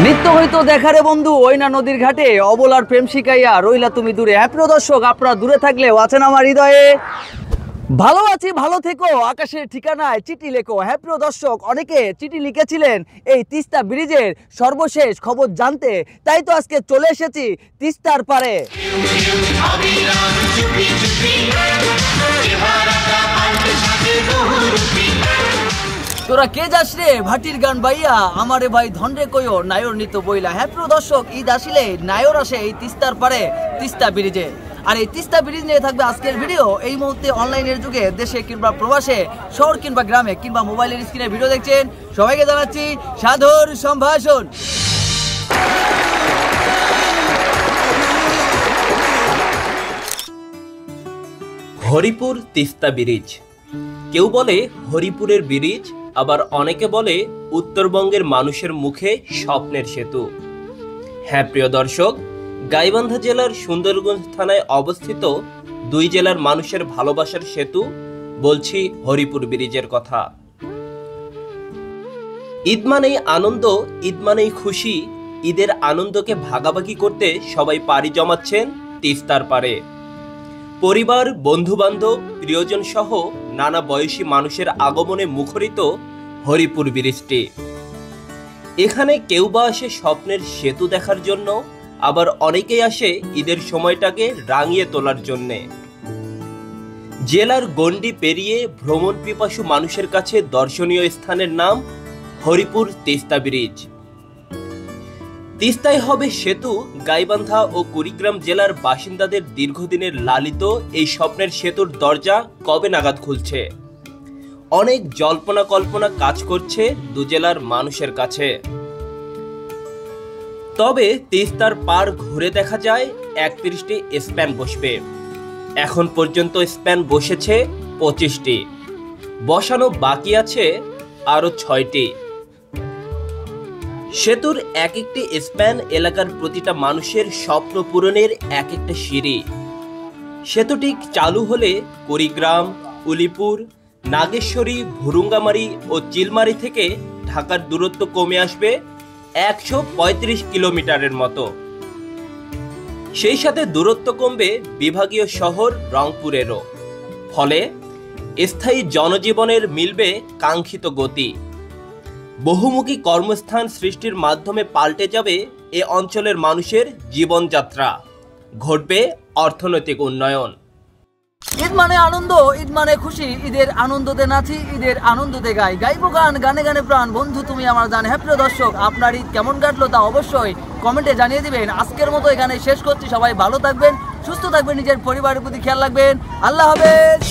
নিত্য হইতো দেখারে বন্ধু ওই না নদীর ঘাটে অবলার প্রেম শিখাইয়া রইলা তুমি দূরে। হ্যাঁ প্রিয় দর্শক, আপনারা দূরে থাকলেও আছেন আমার হৃদয়ে। ভালো আছি, ভালো থেকো, আকাশের ঠিকানায় চিঠি লেখো। হ্যাঁ প্রিয় দর্শক, অনেকে চিঠি লিখেছিলেন এই তিস্তা ব্রিজের সর্বশেষ খবর জানতে, তাই তো আজকে চলে এসেছি তিস্তার পারে। তোরা কে যাস রে ভাটির গান বাইয়া, আমারে ভাই ধনরে কইও নায়র নিত বইলা। হ্যাঁ প্রিয় দর্শক, ঈদ আসলে নায়র আসে এই তিস্তার পারে তিস্তা ব্রিজে। আর এই তিস্তা ব্রিজ নিয়ে থাকবে আজকের ভিডিও। এই মুহূর্তে অনলাইনের যুগে দেশে কিংবা প্রবাসে, শহর কিংবা গ্রামে কিংবা মোবাইলের স্ক্রিনে ভিডিও দেখছেন, সবাইকে জানাচ্ছি সাদর সম্ভাষণ। হরিপুর তিস্তা ব্রিজ। কেউ বলে হরিপুরের ব্রিজ, আবার অনেকে বলে উত্তরবঙ্গের মানুষের মুখে স্বপ্নের সেতু। হ্যাঁ প্রিয় দর্শক, গাইবান্ধা জেলার সুন্দরগঞ্জ থানায় অবস্থিত দুই জেলার মানুষের ভালোবাসার সেতু, বলছি হরিপুর ব্রিজের কথা। ঈদ মানেই আনন্দ, ঈদ মানেই খুশি। ঈদের আনন্দকে ভাগাভাগি করতে সবাই পাড়ি জমাচ্ছেন তিস্তার পারে। পরিবার, বন্ধু বান্ধব, প্রিয়জন সহ নানা বয়সী মানুষের আগমনে মুখরিত হরিপুর ব্রিজটি। এখানে কেউ বা আসে স্বপ্নের সেতু দেখার জন্য, আবার অনেকেই আসে ঈদের সময়টাকে রাঙিয়ে তোলার জন্যে। জেলার গণ্ডি পেরিয়ে ভ্রমণ পিপাসু মানুষের কাছে দর্শনীয় স্থানের নাম হরিপুর তিস্তা ব্রিজ। তিস্তায় হবে সেতু। গাইবান্ধা ও কুড়িগ্রাম জেলার বাসিন্দাদের দীর্ঘদিনের লালিত এই স্বপ্নের সেতুর দরজা কবে নাগাদ খুলছে? অনেক জল্পনা কল্পনা কাজ করছে দু জেলার মানুষের কাছে। তবে তিস্তার পার ঘুরে দেখা যায় 31টি স্প্যান বসবে। এখন পর্যন্ত স্প্যান বসেছে 25টি, বসানো বাকি আছে আরো 6টি। সেতুর এক একটি স্প্যান এলাকার প্রতিটা মানুষের স্বপ্ন পূরণের এক একটা সিঁড়ি। সেতুটি চালু হলে কুড়িগ্রাম, উলিপুর, নাগেশ্বরী, ভুরুঙ্গামারি ও চিলমারি থেকে ঢাকার দূরত্ব কমে আসবে 135 কিলোমিটারের মতো। সেই সাথে দূরত্ব কমবে বিভাগীয় শহর রংপুরেরও। ফলে স্থায়ী জনজীবনের মিলবে কাঙ্ক্ষিত গতি। বহুমুখী কর্মস্থান সৃষ্টির মাধ্যমে পাল্টে যাবে এ অঞ্চলের মানুষের জীবনযাত্রা, ঘটবে অর্থনৈতিক উন্নয়ন। ঈদ মানে আনন্দ, ঈদ মানে খুশি, ঈদের আনন্দতে নাচি, ঈদের আনন্দতে গাই, গাইবো গান, গানে গানে প্রাণ, বন্ধু তুমি আমার জান। হ্যাঁ প্রিয় দর্শক, আপনার ঈদ কেমন কাটলো তা অবশ্যই কমেন্টে জানিয়ে দিবেন। আজকের মতো এখানে শেষ করছি। সবাই ভালো থাকবেন, সুস্থ থাকবেন, নিজের পরিবারের প্রতি খেয়াল রাখবেন। আল্লাহ হাফেজ।